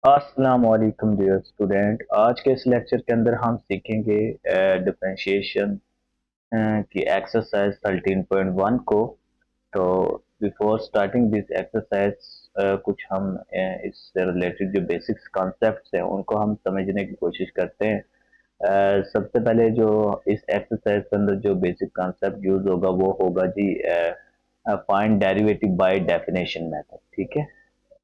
अस्सलाम वालेकुम dear student. आज के इस लेक्चर के अंदर हम सीखेंगे डिफरेंशिएशन की एक्सरसाइज 13.1 को। तो बिफोर स्टार्टिंग दिस एक्सरसाइज कुछ हम इससे रिलेटेड जो बेसिक्स कॉन्सेप्ट्स हैं उनको हम समझने की कोशिश करते हैं। सबसे पहले जो इस एक्सरसाइज के अंदर जो बेसिक कॉन्सेप्ट यूज होगा वो होगा जी find derivative by definition method. ठीक है,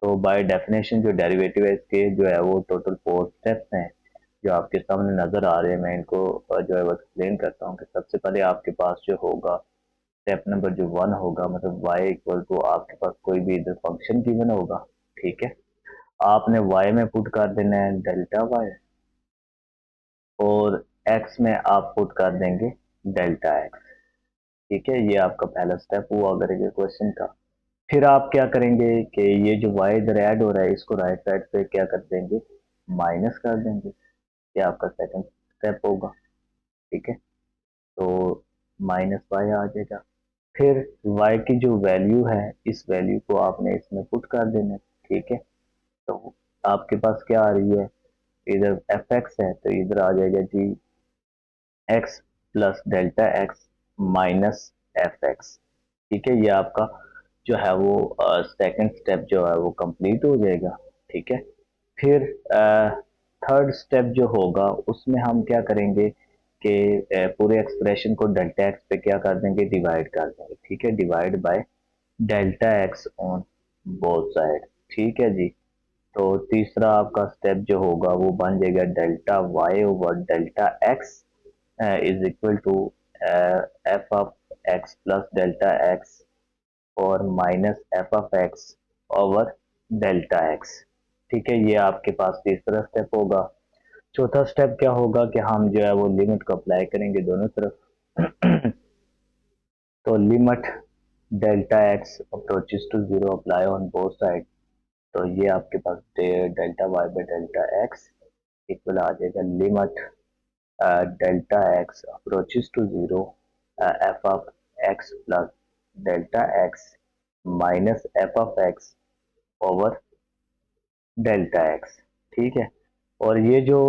तो बाय डेफिनेशन जो डेरिवेटिव है इसके जो है वो टोटल 4 स्टेप्स हैं जो आपके सामने नजर आ रहे हैं। मैं इनको जो है वो एक्सप्लेन करता हूँ कि सबसे पहले आपके पास जो होगा स्टेप नंबर जो 1 होगा, मतलब y इक्वल टू आपके पास कोई भी इधर फंक्शन गिवन होगा। ठीक है, आपने y में पुट कर देना है डेल्टा y और x में आप पुट कर देंगे डेल्टा x। ठीक है, ये आपका पहला स्टेप हुआ करेगा क्वेश्चन का। फिर आप क्या करेंगे कि ये जो y इधर ऐड हो रहा है इसको राइट साइड पे क्या कर देंगे, माइनस कर देंगे। ये आपका सेकंड स्टेप होगा। ठीक है, तो माइनस वाई आ जाएगा। फिर y की जो वैल्यू है इस वैल्यू को आपने इसमें पुट कर देना है। ठीक है, तो आपके पास क्या आ रही है, इधर एफ एक्स है तो इधर आ जाएगा जी x plus delta x minus f x. ठीक है, ये आपका जो है वो सेकंड स्टेप जो है वो कंप्लीट हो जाएगा। ठीक है, फिर थर्ड स्टेप जो होगा उसमें हम क्या करेंगे कि पूरे एक्सप्रेशन को डेल्टा एक्स पे क्या कर देंगे, डिवाइड कर देंगे। ठीक है, divide by delta x on both side. ठीक है जी, तो तीसरा आपका स्टेप जो होगा वो बन जाएगा delta y over delta x is equal to f of x plus delta x और minus f of x over delta x. ठीक है, ये आपके पास तीसरा स्टेप होगा। चौथा स्टेप क्या होगा कि हम जो है वो लिमिट को अप्लाई करेंगे दोनों तरफ। तो limit delta x approaches to zero apply on both side. तो ये आपके पास delta y by delta x equal आ जाएगा limit delta x approaches to zero f of x plus delta x minus f of x over delta x. ठीक है, और ये जो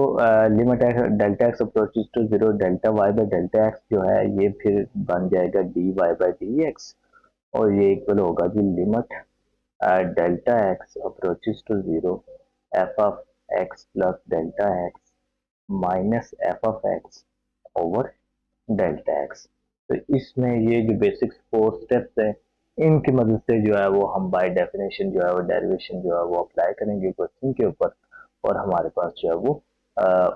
लिमिट है delta x approaches to zero delta y by delta x जो है ये फिर बन जाएगा d y by d x और ये इक्वल होगा जी limit delta x approaches to zero f of x plus delta x minus f of x over delta x. तो इसमें ये जो बेसिक 4 स्टेप्स हैं इनकी मदद से जो है वो हम बाय डेफिनेशन जो है वो डेरिवेशन जो है वो अप्लाई करेंगे क्वेश्चन के ऊपर और हमारे पास जो है वो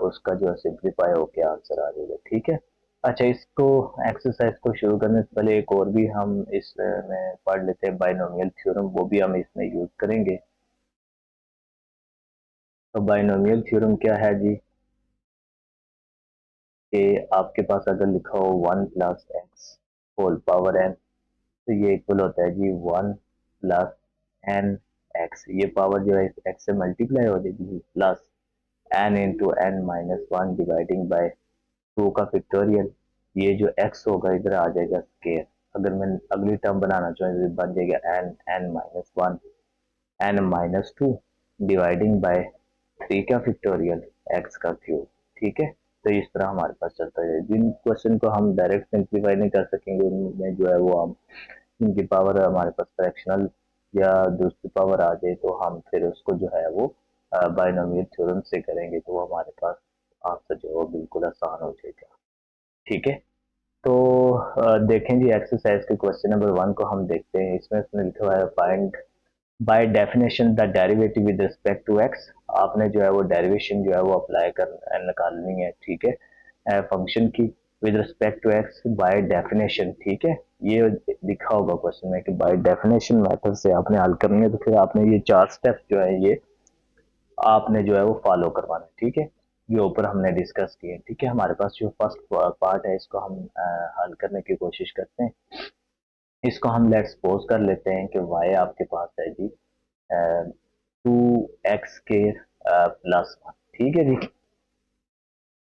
उसका जो है सिंप्लीफाई होके आंसर आ जाएगा। ठीक है, अच्छा इसको एक्सरसाइज को शुरू करने से पहले एक और भी हम इसमें पढ़ लेते हैं बाइनोमियल थ्योरम, वो भी हम इसमें यूज करेंगे। तो बाइनोमियल थ्योरम क्या है जी, कि आपके पास अगर लिखा हो 1 + x होल पावर n तो ये इक्वल होता है जी 1 + n x। ये पावर जो है x से मल्टीप्लाई हो जाएगी plus n into n minus one dividing by 2 का फैक्टोरियल। ये जो x होगा इधर आ जाएगा स्केयर। अगर मैं अगली टर्म बनाना चाहूँ तो बन जाएगा n n-1 n-2 dividing by 3 का फैक्टोरियल x का क्यूब। ठीक है, तो इस तरह हमारे पास चलता है। जिन क्वेश्चन को हम डायरेक्ट सिंप्लीफाई नहीं कर सकेंगे उनमें जो है वो हम इनकी पावर हमारे पास फ्रैक्शनल या दूसरी पावर आ जाए तो हम फिर उसको जो है वो बाइनोमियल थ्योरम से करेंगे तो वो हमारे पास आंसर जो है वो बिल्कुल आसान हो जाएगा। ठीक है, तो देखें जी एक्सरसाइज के क्वेश्चन नंबर 1 को हम देखते हैं। इसमें इसमें लिखा हुआ है find by definition the derivative with respect to x. आपने जो है वो डेरिवेशन जो है वो अप्लाई कर निकालनी है। ठीक है, फंक्शन की with respect to x by definition. ठीक है, ये लिखा होगा क्वेश्चन में कि बाय डेफिनेशन मेथड से आपने हल करनी है। तो फिर आपने ये 4 स्टेप जो है ये आपने जो है वो फॉलो करवाना है। ठीक है, ये ऊपर हमने डिस्कस किए। ठीक है, हमारे पास जो फर्स्ट पार्ट है इसको हम हल करने की कोशिश करते हैं। इसको हम लेट्स सपोज कर लेते हैं कि y आपके पास है जी 2x के +1। ठीक है जी,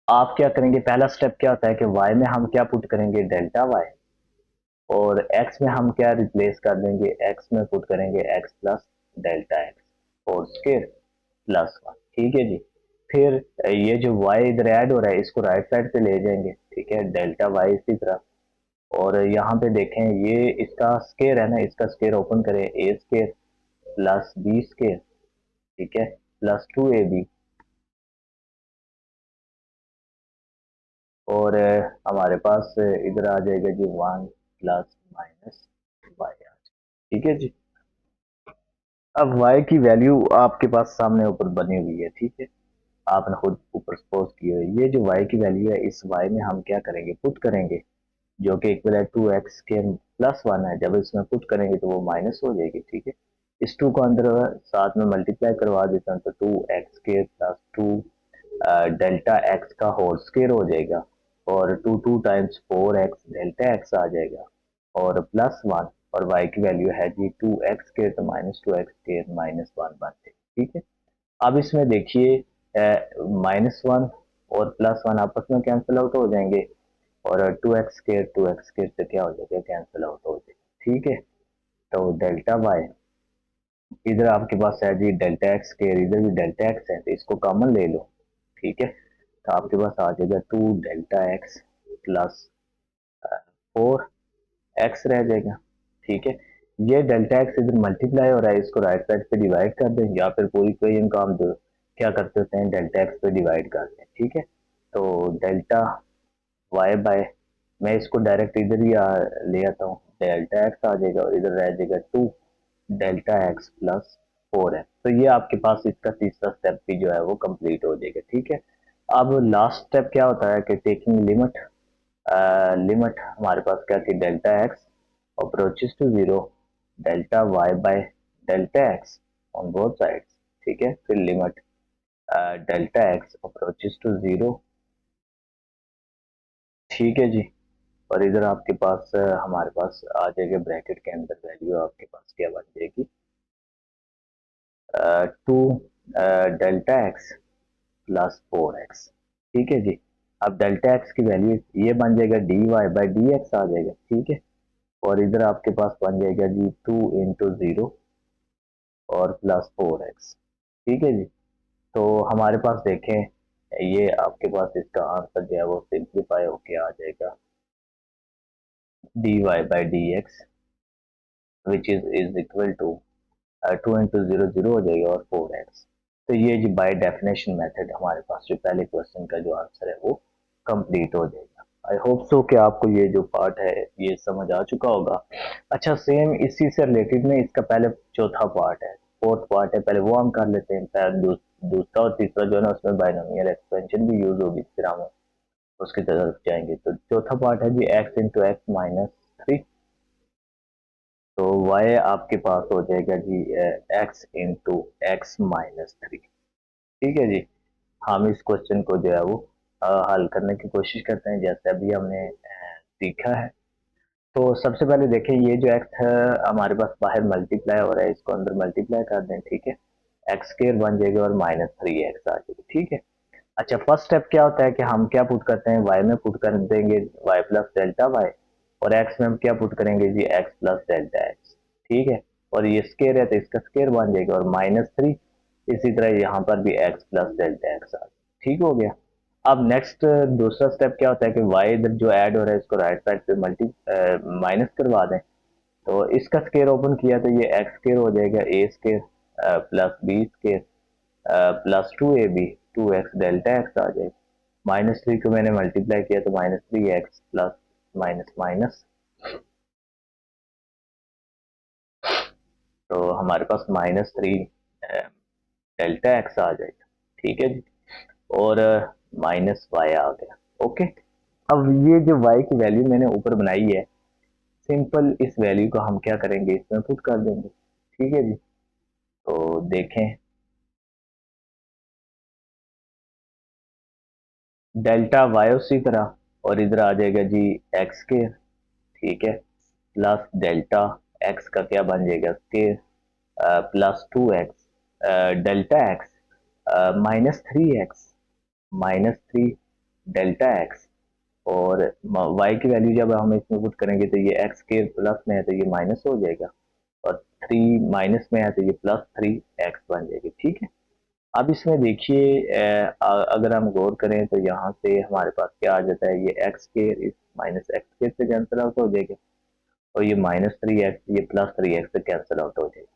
आप क्या करेंगे, पहला स्टेप क्या होता है कि y में हम क्या पुट करेंगे, डेल्टा y और x में हम क्या रिप्लेस कर देंगे, x में पुट करेंगे x plus delta x whole square. +1। ठीक है जी। फिर ये जो y इधर ऐड हो रहा है इसको राइट साइड पे ले जाएंगे, ठीक है, डेल्टा y इसी तरह। और यहाँ पे देखें ये इसका स्केयर है ना, इसका स्केयर ओपन करें, a square plus b square, ठीक है, प्लस 2ab। और हमारे पास इधर आ जाएगा जी 1 प्लस माइनस वाई। ठीक है जी। अब y की वैल्यू आपके पास सामने ऊपर बनी हुई है, ठीक है, आपने खुद ऊपर सपोज की है। ये जो y की वैल्यू है इस y में हम क्या करेंगे, पुट करेंगे, जो कि इक्वल है 2x के +1 है। जब इसमें पुट करेंगे तो वो माइनस हो जाएगी, ठीक है। इस 2 को अंदर साथ में मल्टीप्लाई करवा देता हूँ तो 2x के प्लस 2 डेल्टा x का होल स्केयर हो जाएगा। और 2 टाइम्स 4x डेल्टा x आ जाएगा और +1। और y की वैल्यू है जी 2x के तो -2x के -1 बन जाएगी, ठीक है। अब इसमें देखिए -1 और +1 आपस में कैंसिल आउट हो जाएंगे और 2x स्केयर से क्या हो जाएगा, कैंसिल आउट हो जाएगा, ठीक है। तो डेल्टा वाई इधर आपके पास है जी डेल्टा एक्स स्केयर, इधर भी डेल्टा एक्स है तो इसको कॉमन ले लो, ठीक है। तो आपके पास आ जाएगा 2 डेल्टा एक्स प्लस 4 एक्स रह जाएगा, ठीक है। ये डेल्टा एक्स इधर मल्टीप्लाई हो रहा है, इसको राइट साइड पे डिवाइड कर दें या फिर कोई इनका हम क्या करते होते हैं, डेल्टा एक्स पे डिवाइड करते हैं, ठीक है। तो डेल्टा वाई बाय, मैं इसको डायरेक्ट इधर ही ले आता हूँ, डेल्टा एक्स आ जाएगा और इधर रह जाएगा 2 डेल्टा एक्स प्लस 4 है। तो ये आपके पास इसका तीसरा स्टेप भी जो है वो कंप्लीट हो जाएगा, ठीक है। अब लास्ट स्टेप क्या होता है कि टेकिंग लिमिट, लिमिट हमारे पास क्या थी, delta x approaches to zero delta y by delta x on both sides, ठीक है। फिर limit delta x approaches to zero, ठीक है जी। और इधर आपके पास हमारे पास आ जाएगा ब्रैकेट के अंदर वैल्यू आपके पास क्या बन जाएगी, 2 डेल्टा एक्स प्लस 4x, ठीक है जी। अब डेल्टा एक्स की वैल्यू ये बन जाएगा dy बाई डी एक्स आ जाएगा, ठीक है। और इधर आपके पास बन जाएगा जी 2 इंटू जीरो और प्लस 4x, ठीक है जी। तो हमारे पास देखें ये आपके पास इसका आंसर जो है वो सिंप्लीफाई होके आ जाएगा dy by d x which is equal to 2 into zero zero हो जाएगा और 4x। तो ये जी बाय डेफिनेशन मेथड हमारे पास जो पहले क्वेश्चन का जो आंसर है वो कंप्लीट हो जाएगा। आई होप सो कि आपको ये जो पार्ट है ये समझ आ चुका होगा। अच्छा, सेम इसी से रिलेटेड में इसका पहले चौथा पार्ट है, फोर्थ पार्ट है, पहले वो हम कर लेते हैं। दूसरा और तीसरा जो है ना उसमें बाइनोमियल एक्सपेंशन भी यूज होगी, फिर हम उसकी तरफ जाएंगे। तो चौथा पार्ट है जी एक्स इंटू एक्स माइनस 3। तो y आपके पास हो जाएगा जी x इंटू एक्स माइनस 3, ठीक है जी। हम इस क्वेश्चन को जो है वो हल करने की कोशिश करते हैं जैसे अभी हमने सीखा है। तो सबसे पहले देखें ये जो x है हमारे पास बाहर मल्टीप्लाई हो रहा है, इसको अंदर मल्टीप्लाई कर दें, ठीक है। एक्स स्केयर बन जाएगा और -3x आ जाएगी, ठीक है। अच्छा, फर्स्ट स्टेप क्या होता है कि हम क्या पुट करते हैं, y में पुट कर देंगे y प्लस डेल्टा वाई, और x में हम क्या पुट करेंगे जी x प्लस डेल्टा एक्स, ठीक है। और ये स्केयर है तो इसका स्केयर बन जाएगा और -3, इसी तरह यहाँ पर भी x प्लस डेल्टा एक्स आ, ठीक हो गया। अब नेक्स्ट दूसरा स्टेप क्या होता है कि y इधर जो ऐड हो रहा है इसको राइट साइड पे माइनस करवा दें। तो इसका स्केयर ओपन किया तो ये x स्केयर हो जाएगा, a square plus b square plus 2ab, 2x delta x आ जाएगा। -3 को मैंने मल्टीप्लाई किया तो -3x प्लस माइनस माइनस, तो हमारे पास -3 डेल्टा एक्स आ जाएगा, ठीक है जी। और -y आ गया, ओके। अब ये जो y की वैल्यू मैंने ऊपर बनाई है, सिंपल इस वैल्यू को हम क्या करेंगे, इसमें पुट कर देंगे, ठीक है जी। तो देखें डेल्टा वाई उसी तरह, और इधर आ जाएगा जी एक्स स्केयर, ठीक है, प्लस डेल्टा एक्स का क्या बन जाएगा square plus 2x delta x -3x -3 delta x. और y की वैल्यू जब हम इसमें पुट करेंगे तो ये एक्स स्केयर प्लस में है तो ये माइनस हो जाएगा, और 3 माइनस में है तो ये +3x बन जाएगी, ठीक है। अब इसमें देखिए अगर हम गौर करें तो यहाँ से हमारे पास क्या आ जाता है, ये एक्स के इस माइनस एक्स के से कैंसिल आउट हो जाएगा, और ये -3x ये +3x से कैंसिल आउट हो जाएगा।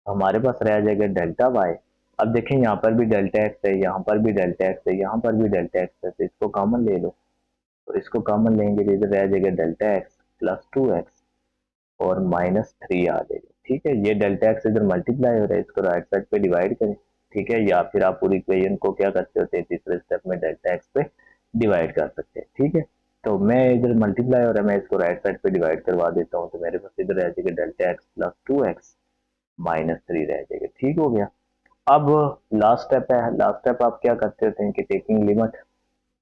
हमारे पास रह जाएगा डेल्टा वाई। अब देखें यहाँ पर भी डेल्टा एक्स है, यहाँ पर भी डेल्टा एक्स है, यहाँ पर भी डेल्टा एक्स है, तो इसको कॉमन ले लो। तो इसको कॉमन लेंगे तो इधर रह जाएगा डेल्टा एक्स +2x और -3 आ जाएगा। ठीक है, ये डेल्टा एक्स इधर मल्टीप्लाई हो रहा है, इसको राइट साइड पे डिवाइड करें। ठीक है, या फिर आप पूरी इक्वेशन को क्या करते होते हैं, तीसरे स्टेप में डेल्टा एक्स पे डिवाइड कर सकते हैं। ठीक है, तो मैं इधर मल्टीप्लाई हो रहा है, मैं इसको राइट साइड पे डिवाइड करवा देता हूँ, तो मेरे पास इधर रह जाएगा डेल्टा एक्स +2x -3 रह जाएगा। ठीक हो गया। अब लास्ट स्टेप है, लास्ट स्टेप आप क्या करते होते हैं कि taking limit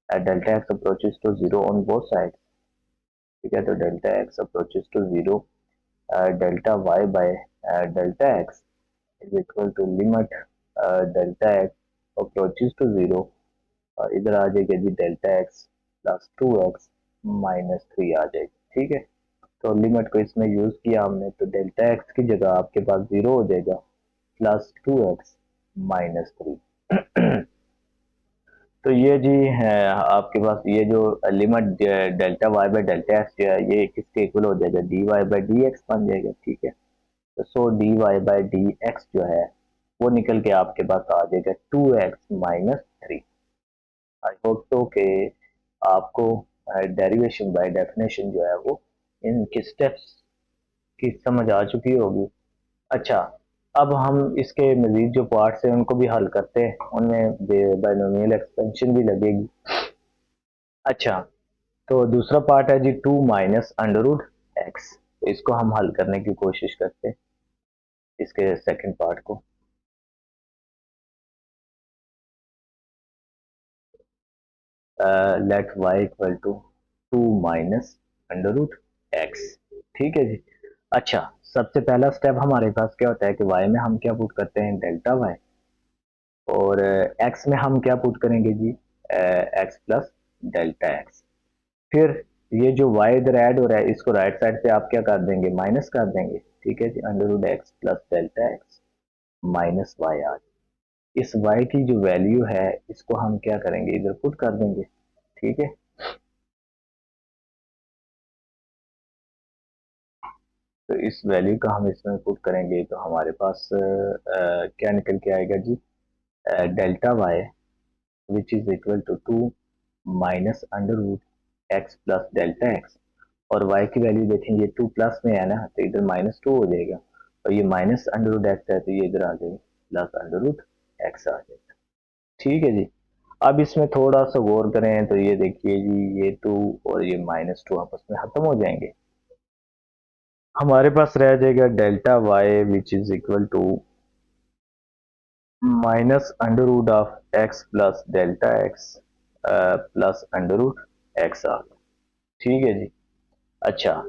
delta x approaches to zero on both side. ठीक है, तो delta x approaches to zero delta y by delta x is equal to limit delta x approaches to zero, और इधर आ जाएगा जी डेल्टा एक्स +2x -3 आ जाएगा। ठीक है, तो लिमिट को इसमें यूज किया हमने, तो डेल्टा एक्स की जगह आपके पास 0 हो जाएगा +2x -3। तो ये जी है आपके पास, ये जो limit delta y by delta x जो है ये किसके इक्वल हो जाएगा, d y by d x बन जाएगा। ठीक है, तो so d y by d x जो है वो निकल के आपके पास आ जाएगा 2x-3। आई होप तो कि आपको डेरिवेशन बाय डेफिनेशन जो है वो इनके स्टेप्स की समझ आ चुकी होगी। अच्छा, अब हम इसके मजीद जो पार्ट्स हैं उनको भी हल करते हैं, उनमें बाइनोमियल एक्सपेंशन भी लगेगी। अच्छा, तो दूसरा पार्ट है जी 2 - √x, तो इसको हम हल करने की कोशिश करते हैं, इसके सेकंड पार्ट को। Let y equal to 2 - √x। ठीक है जी। अच्छा, सबसे पहला स्टेप हमारे पास क्या होता है कि y में हम क्या पुट करते हैं, डेल्टा y, और x में हम क्या पुट करेंगे जी, x प्लस डेल्टा x। फिर ये जो y इधर ऐड हो रहा है इसको राइट साइड पे आप क्या कर देंगे, माइनस कर देंगे। ठीक है जी, √x plus delta x minus y आ, इस y की जो वैल्यू है इसको हम क्या करेंगे, इधर पुट कर देंगे। ठीक है, तो इस वैल्यू का हम इसमें पुट करेंगे तो हमारे पास क्या निकल के आएगा जी, delta y which is equal to 2 - √x plus delta x, और y की वैल्यू देखें ये 2 प्लस में है ना, तो इधर -2 हो जाएगा, और ये -√x है तो ये इधर आ जाएगा +√x आ जाएगा। ठीक है जी। अब इसमें थोड़ा सा गौर करें तो ये देखिए जी, ये 2 और ये -2 आपस में खत्म हो जाएंगे, हमारे पास रह जाएगा delta y which is equal to -√x plus delta x plus √x आ गया। ठीक है जी। अच्छा,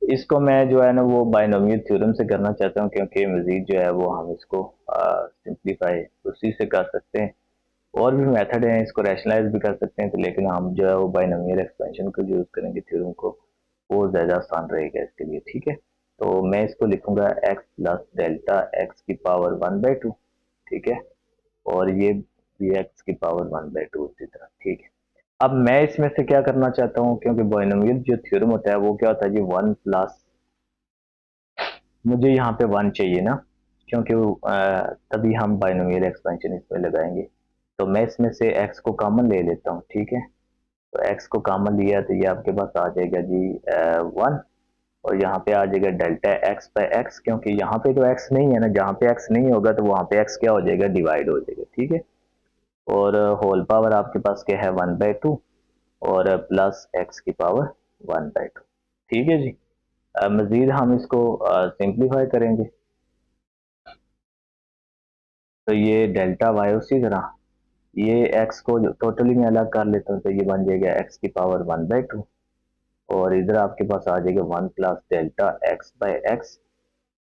इसको मैं जो है ना वो बाइनोमियल थ्योरम से करना चाहता हूँ, क्योंकि मजीद जो है वो हम इसको सिंप्लीफाई उसी से कर सकते हैं। और भी मेथड हैं, इसको रैशनलाइज भी कर सकते हैं, तो लेकिन हम जो है वो बाइनोमियल एक्सपेंशन को यूज करेंगे थ्योरम को, वो ज़्यादा आसान रहेगा इसके लिए। ठीक है, तो मैं इसको लिखूंगा x प्लस डेल्टा एक्स की पावर 1/2। ठीक है, और ये भी एक्स की पावर 1/2 इसी तरह। ठीक है, अब मैं इसमें से क्या करना चाहता हूँ, क्योंकि बाइनोमियल जो थ्योरम होता है वो क्या होता है जी, 1 प्लस, मुझे यहाँ पे 1 चाहिए ना, क्योंकि तभी हम बाइनोमियल एक्सपेंशन इसमें लगाएंगे। तो मैं इसमें से x को कॉमन ले लेता हूँ। ठीक है, तो x को कॉमन लिया तो ये आपके पास आ जाएगा जी 1, और यहाँ पे आ जाएगा डेल्टा एक्स बाई एक्स, क्योंकि यहाँ पे तो x नहीं है ना, जहाँ पे x नहीं होगा तो वहाँ पे x क्या हो जाएगा, डिवाइड हो जाएगा। ठीक है, और होल पावर आपके पास क्या है 1/2, और प्लस x की पावर 1/2। ठीक है जी। मजीद हम इसको सिंप्लीफाई करेंगे, तो ये डेल्टा वाई उसी तरह, ये x को टोटली में अलग कर लेता हूँ तो ये बन जाएगा x की पावर 1/2, और इधर आपके पास आ जाएगा 1 plus delta x by x,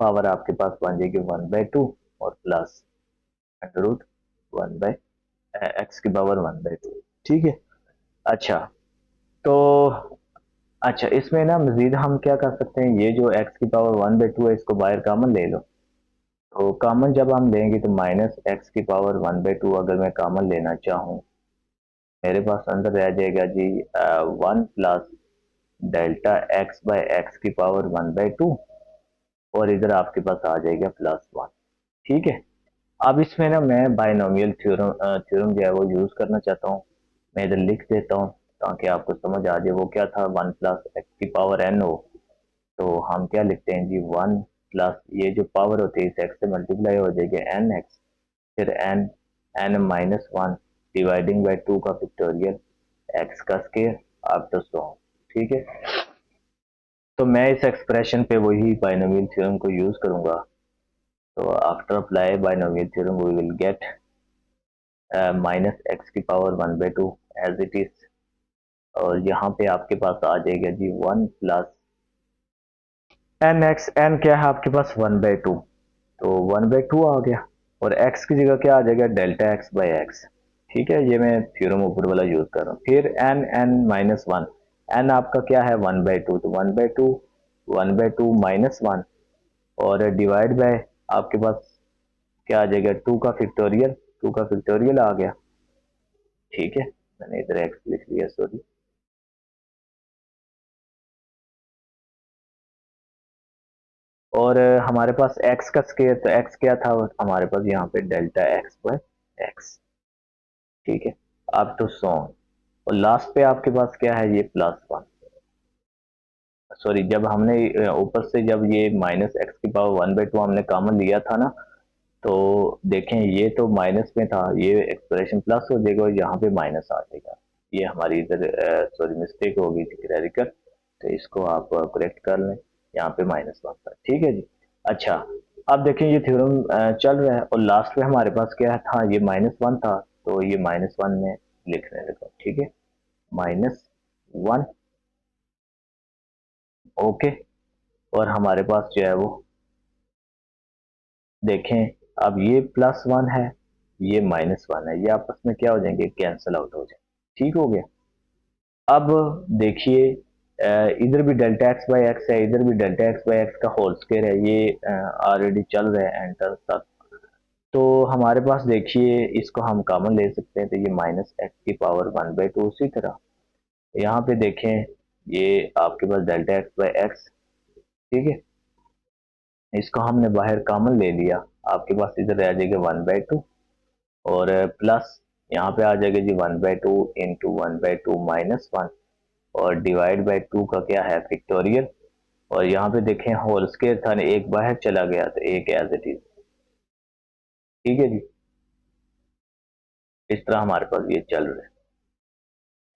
power आपके पास बन जाएगी 1/2 और प्लस रूट 1/x की पावर 1/2। ठीक है। अच्छा, तो अच्छा इसमें ना मजीद हम क्या कर सकते हैं, ये जो x की पावर 1/2 है इसको बाहर कॉमन ले लो, तो कॉमन जब हम लेंगे तो माइनस एक्स की पावर 1/2 अगर मैं कॉमन लेना चाहूँ, मेरे पास अंदर रह जाएगा जी 1 plus delta x by x की पावर 1/2 और इधर आपके पास आ जाएगा +1। ठीक है, अब इसमें ना मैं बायनोमियल थ्योरम जो है वो यूज़ करना चाहता हूँ। मैं इधर लिख देता हूँ ताकि आपको समझ आ जाए। वो क्या था, 1 प्लस एक्स की पावर एन हो, तो हम क्या लिखते हैं जी 1 प्लस ये जो पावर होती है इस एक्स से मल्टीप्लाई हो जाएगी एन एक्स, फिर n n minus one dividing by 2 का फैक्टोरियल एक्स का स्केयर आफ्टर सो ऑन। ठीक है, तो मैं इस एक्सप्रेशन पे वही बायनोमियल थ्योरम को यूज़ करूँगा। तो after apply binomial theorem we will get minus x की पावर 1/2 एज इट इज, और यहाँ पे आपके पास आ जाएगा जी 1 प्लस एन एक्स। एन क्या है आपके पास 1/2, तो 1/2 आ गया, और x की जगह क्या आ जाएगा डेल्टा एक्स बाई एक्स। ठीक है, ये मैं थ्योरम ऊपर वाला यूज कर रहा हूँ। फिर n n minus one, n आपका क्या है 1/2, तो 1/2 माइनस वन और डिवाइड बाय आपके पास क्या आ जाएगा 2 का फैक्टोरियल, 2 का फैक्टोरियल आ गया। ठीक है, मैंने इधर एक्स लिख लिया, सॉरी। और हमारे पास x का स्केयर, तो x क्या था हमारे पास यहाँ पे डेल्टा एक्स बाय एक्स। ठीक है, अप टू सो ऑन, और लास्ट पे आपके पास क्या है ये +1। सॉरी, जब हमने ऊपर से जब ये माइनस एक्स की पावर 1/2 हमने कॉमन लिया था ना, तो देखें ये तो माइनस में था, ये एक्सप्रेशन प्लस हो जाएगा और यहाँ पे माइनस आ जाएगा। ये हमारी इधर सॉरी मिस्टेक हो गई थी क्लैरिकल, तो इसको आप करेक्ट कर लें, यहाँ पे -1 था। ठीक है जी। अच्छा, अब देखें ये थ्योरम चल रहा है और लास्ट में हमारे पास क्या था, ये -1 था, तो ये -1 में लिखने लगा। ठीक है, -1, ओके, और हमारे पास जो है वो देखें, अब ये +1 है, ये -1 है, ये आपस में क्या हो जाएंगे, कैंसिल आउट हो जाएंगे। ठीक हो गया। अब देखिए इधर भी डेल्टा एक्स बाई एक्स है, इधर भी डेल्टा एक्स बाई एक्स का होल स्क्वायर है, ये ऑलरेडी चल रहा है एंटर तक। तो हमारे पास देखिए इसको हम कॉमन ले सकते हैं, तो ये माइनस एक्स की पावर 1/2। उसी तरह यहाँ पे देखें, ये आपके पास डेल्टा एक्स बाई एक्स, ठीक है, इसको हमने बाहर कॉमन ले लिया, आपके पास इधर रह जाएगा 1/2 और प्लस यहाँ पे आ जाएगा जी 1/2 इंटू 1/2 -1 और डिवाइड बाई 2 का क्या है फैक्टोरियल, और यहाँ पे देखें होल स्क्वायर था, एक बाहर चला गया तो एक एज इट इज। ठीक है जी, इस तरह हमारे पास ये चल रहा है।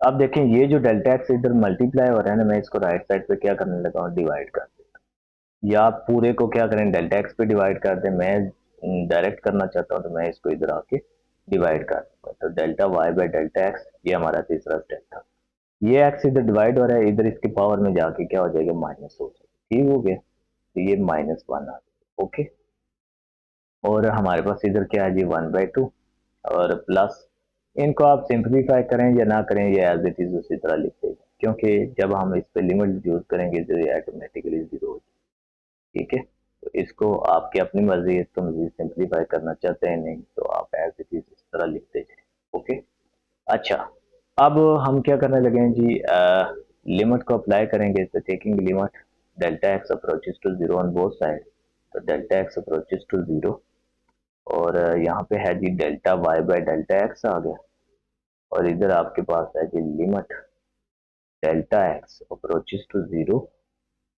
अब देखें ये जो डेल्टा एक्स इधर मल्टीप्लाई हो रहा है ना, मैं इसको राइट साइड पे क्या करने लगा हूँ, डिवाइड कर, या आप पूरे को क्या करें डेल्टा एक्स पे डिवाइड कर दें। मैं डायरेक्ट करना चाहता हूँ तो मैं इसको इधर आके डिवाइड कर दूंगा, तो delta y by delta x, ये हमारा तीसरा स्टेप था। ये एक्स इधर डिवाइड हो रहा है, इधर इसके पावर में जाके क्या हो जाएगा, माइनस हो जाएगा। ठीक हो गया, तो ये -1 आ जाएगा। ओके, और हमारे पास इधर क्या है जी 1/2 और प्लस, इनको आप सिंप्लीफाई करें या ना करें, ये एज इट इज उसी तरह लिख देंगे, क्योंकि जब हम इस पे लिमिट यूज करेंगे तो ये ऑटोमेटिकली जीरो हो जाएगा। ठीक है, तो इसको आपकी अपनी मर्जी है, इसको मजीद सिंप्लीफाई करना चाहते हैं नहीं तो आप एज इट इज इस तरह लिखते जाए। ओके, अच्छा, अब हम क्या करने लगे हैं जी, लिमिट को अप्लाई करेंगे, तो taking limit delta x approaches to zero on both side, तो delta x approaches to zero, और यहाँ पे है जी delta y by delta x आ गया, और इधर आपके पास है जी limit delta x approaches to zero,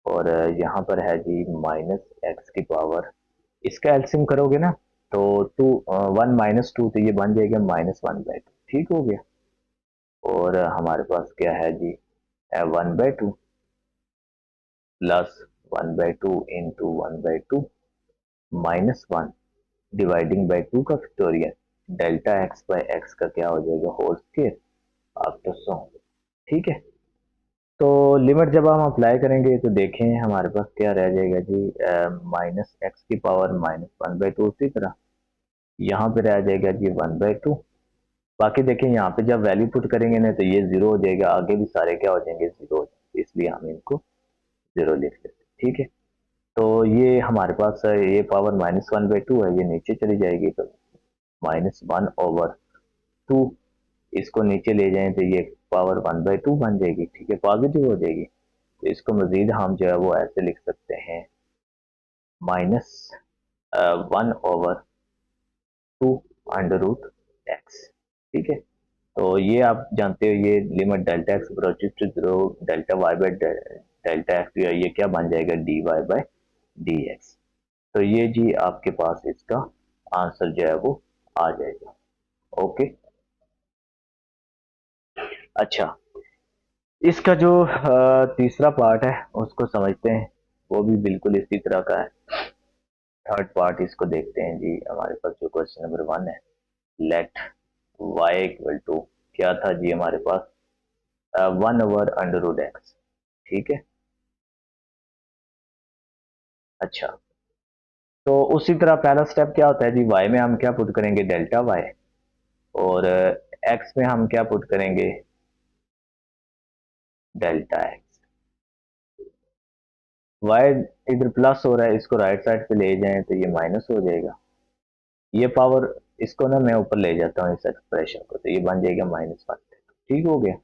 और यहाँ पर है जी -x की पावर, इसका एल्सियम करोगे ना तो 1 - 2, तो ये बन जाएगा -1/2। ठीक हो गया, और हमारे पास क्या है जी 1/2 प्लस 1/2 इंटू 1/2 -1 डिवाइडिंग बाई 2 का factorial delta x by x का क्या हो जाएगा, होल स्क्वायर आफ्टर सो। ठीक है, तो लिमिट जब हम अप्लाई करेंगे तो देखें हमारे पास क्या रह जाएगा जी -x की पावर -1/2। उसी तरह यहाँ पे रह जाएगा जी 1/2। बाकी देखें यहाँ पे जब वैल्यू पुट करेंगे ना तो ये जीरो हो जाएगा, आगे भी सारे क्या हो जाएंगे, जीरो हो जाएंगे, इसलिए हम इनको जीरो लिख लेते हैं। ठीक है, तो ये हमारे पास ये पावर -1/2 है, ये नीचे चली जाएगी तो -1/2, इसको नीचे ले जाएं तो ये पावर 1/2 बन जाएगी, ठीक है, पॉजिटिव हो जाएगी। तो इसको मजीद हम जो है वो ऐसे लिख सकते हैं -1/2 √x, ठीक है। तो ये आप जानते हो, ये limit delta x approaches to zero, delta y by delta x जो है ये क्या बन जाएगा, d y by d x. तो ये जी आपके पास इसका आंसर जो है वो आ जाएगा। ओके, अच्छा, इसका जो तीसरा पार्ट है उसको समझते हैं, वो भी बिल्कुल इसी तरह का है। थर्ड पार्ट इसको देखते हैं जी। हमारे पास जो क्वेश्चन नंबर 1 है, लेट वाई इक्वल टू क्या था जी हमारे पास, 1/√x, ठीक है। अच्छा, तो उसी तरह पहला स्टेप क्या होता है जी, वाई में हम क्या पुट करेंगे, डेल्टा वाई, और एक्स में हम क्या पुट करेंगे, डेल्टा एक्स। वाई इधर प्लस हो रहा है, इसको राइट साइड पे ले जाएं तो ये माइनस हो जाएगा। ये पावर, इसको ना मैं ऊपर ले जाता हूँ इस एक्सप्रेशन को, तो ये बन जाएगा -1, ठीक हो गया।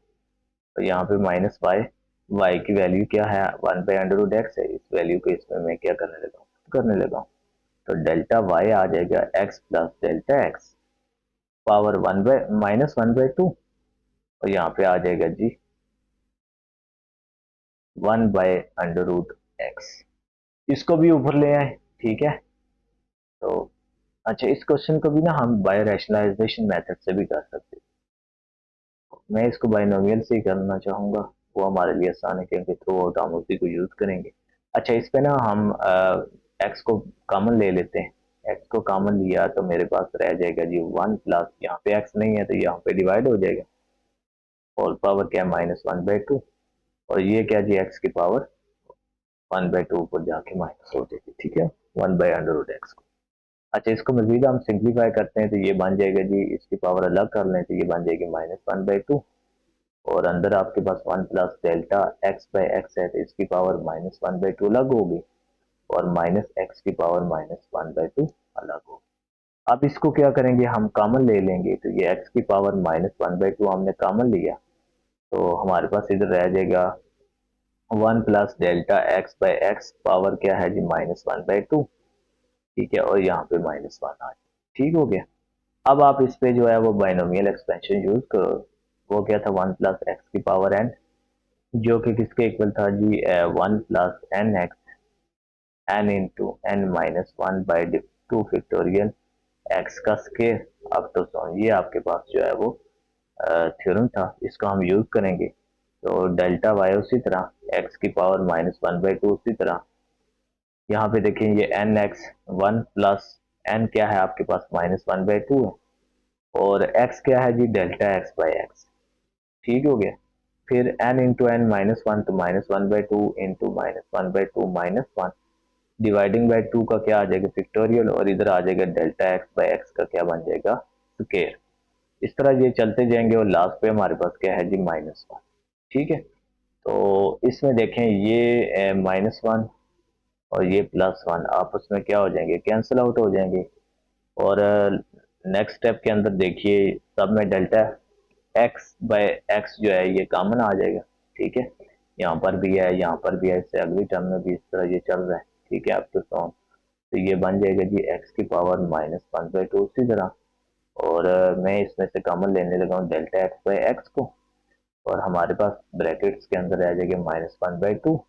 तो यहाँ पे माइनस वाई, वाई की वैल्यू क्या है, 1/√x है, इस वैल्यू को इसमें मैं क्या करने लगा हूँ, तो डेल्टा वाई आ जाएगा x plus delta x power -1/2, और यहाँ पे आ जाएगा जी 1/√x। इसको भी ऊपर ले आए, ठीक है। तो अच्छा, इस क्वेश्चन को भी ना हम बाय रैशनलाइजेशन मेथड से भी कर सकते हैं। मैं इसको बाइनोमियल से ही करना चाहूंगा, वो हमारे लिए आसान है क्योंकि थ्रू आउट हम उसी को यूज करेंगे। अच्छा, इस पे ना हम एक्स को कॉमन ले लेते हैं। एक्स को कॉमन लिया तो मेरे पास रह जाएगा जी 1 प्लस, यहाँ पे एक्स नहीं है तो यहाँ पे डिवाइड हो जाएगा, होल पावर क्या है, -1/2, और ये क्या जी, एक्स की पावर 1/2 ऊपर जाके माइनस हो जाएगी, ठीक है, 1/√x को। अच्छा, इसको मजीद हम सिंप्लीफाई करते हैं तो ये बन जाएगा जी, इसकी पावर अलग कर लें तो ये बन जाएगी -1/2, और अंदर आपके पास 1 plus delta x by x है तो इसकी पावर -1/2 अलग होगी, और माइनस एक्स की पावर -1/2 अलग होगी। अब इसको क्या करेंगे, हम कॉमन ले लेंगे, तो ये एक्स की पावर -1/2 हमने कॉमन लिया, तो हमारे पास इधर रह जाएगा 1 plus delta x by x power क्या है जी, -1/2, ठीक है, और यहाँ पे -1 आ जाए, ठीक हो गया। अब आप इस पे जो है वो बाइनोमियल एक्सपेंशन यूज करो। वो क्या था, 1 प्लस एक्स की पावर एन, जो कि किसके इक्वल था जी, 1 plus n x n into n -1 by 2 factorial x का स्केयर। अब तो ये आपके पास जो है वो थ्योरम था, इसको हम यूज करेंगे। तो डेल्टा वाई उसी तरह, एक्स की पावर -1/2 उसी तरह, यहाँ पे देखें ये एन एक्स 1 प्लस एन क्या है आपके पास, -1/2 है, और एक्स क्या है जी, डेल्टा एक्स बाई एक्स, ठीक हो गया। फिर एन इंटू एन -1, तो -1/2 इंटू -1/2 -1, डिवाइडिंग बाई 2 का क्या आ जाएगा, फैक्टोरियल, और इधर आ जाएगा डेल्टा एक्स बाई एक्स का क्या बन जाएगा, स्केयर। इस तरह ये चलते जाएंगे और लास्ट पे हमारे पास क्या है जी, -1, ठीक है। तो इसमें देखें ये -1 और ये +1 आपस में क्या हो जाएंगे, कैंसिल आउट हो जाएंगे, और नेक्स्ट स्टेप के अंदर देखिए सब में डेल्टा एक्स बाय एक्स जो है ये कॉमन आ जाएगा, ठीक है। यहाँ पर भी है, यहाँ पर भी है, इससे अगली टर्म में भी इस तरह ये चल रहा है, ठीक है, अप टू तो ये बन जाएगा जी एक्स की पावर -1/2 उसी तरह, और मैं इसमें से कॉमन लेने लगा हूँ डेल्टा एक्स बाई एक्स को, और हमारे पास ब्रैकेट्स के अंदर आ जाएगा -1/2,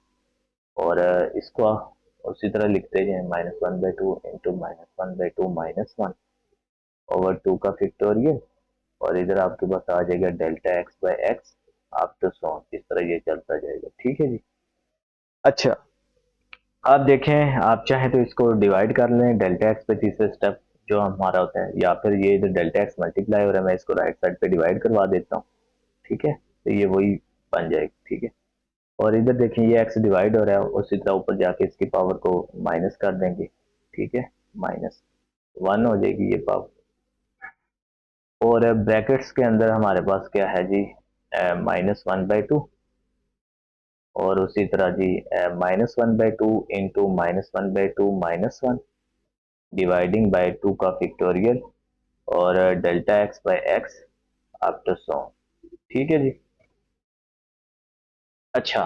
और इसको उसी तरह लिखते जाए, -1/2 इंटू -1/2 -1 ओवर 2 का फैक्टोरियल, और इधर आपके पास आ जाएगा डेल्टा एक्स बाई एक्स आप तो इस तरह ये चलता जाएगा, ठीक है जी। अच्छा, आप देखें, आप चाहें तो इसको डिवाइड कर लें डेल्टा एक्स पे, तीसरे स्टेप जो हमारा होता है, या फिर ये इधर डेल्टा एक्स मल्टीप्लाई हो रहा है, मैं इसको राइट साइड पे डिवाइड करवा देता हूँ, ठीक है, तो ये वही बन जाएगा, ठीक है। और इधर देखें ये एक्स डिवाइड हो रहा है, उसी तरह ऊपर जाके इसकी पावर को माइनस कर देंगे, ठीक है, -1 हो जाएगी ये पावर, और ब्रैकेट्स के अंदर हमारे पास क्या है जी, -1/2, और उसी तरह जी -1/2 इंटू -1/2 -1 डिवाइडिंग बाय 2 का फैक्टोरियल और delta x by x after so. ठीक है जी। अच्छा,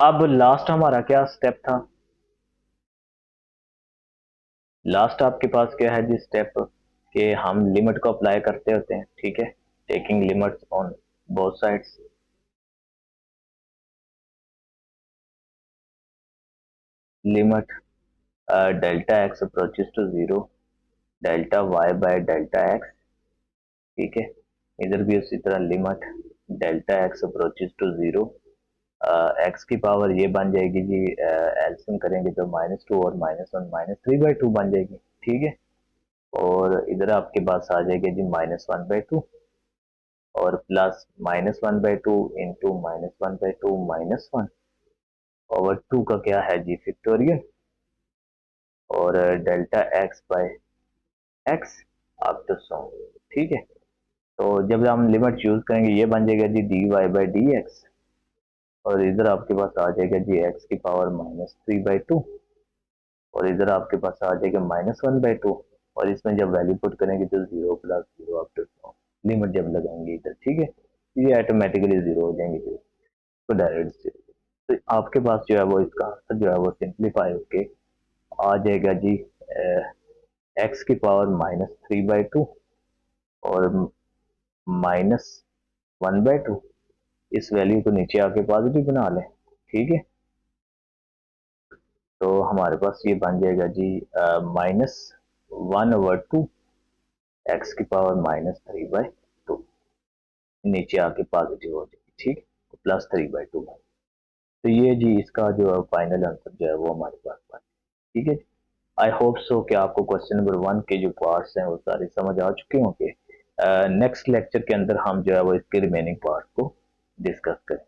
अब लास्ट हमारा क्या स्टेप था? लास्ट आपके पास क्या है जी स्टेप, कि हम लिमिट को अप्लाई करते होते हैं। ठीक है, taking limits on both sides. Limit delta x approaches to zero, delta y by delta x. ठीक है, इधर भी उसी तरह limit delta x approaches to zero, x की पावर ये बन जाएगी जी, एलसीएम करेंगे तो -2 और -1 -3/2 बन जाएगी। ठीक है, और इधर आपके पास आ जाएगा जी -1/2 और प्लस -1/2 इंटू -1/2 -1 ओवर 2 का क्या है जी फैक्टोरियल और delta x by x after so. ठीक है, तो जब हम लिमिट यूज करेंगे ये बन जाएगा जी dy/dx और इधर आपके पास आ जाएगा जी एक्स की पावर -3/2 और इधर आपके पास आ जाएगा -1/2 और इसमें जब वैल्यू पुट करेंगे तो 0 + 0 आफ्टर सो, लिमिट जब लगाएंगे इधर। ठीक है, ये ऑटोमेटिकली 0 हो जाएंगे तो डायरेक्ट। तो आपके पास जो है वो इसका आंसर जो है वो सिंप्लीफाई होके आ जाएगा जी एक्स की पावर -3/2 और -1/2। इस वैल्यू को नीचे आके पॉजिटिव बना लें। ठीक है, तो हमारे पास ये बन जाएगा जी -1/2 एक्स की पावर -3/2, नीचे आके पॉजिटिव हो जाएगी। ठीक, +3/2। तो ये जी इसका जो है फाइनल आंसर जो है वो हमारे पास बन। ठीक है, आई होप सो कि आपको क्वेश्चन नंबर 1 के जो पार्ट्स हैं वो सारे समझ आ चुके होंगे। नेक्स्ट लेक्चर के अंदर हम जो है वो इसके रिमेनिंग पार्ट को डिस्कस करें।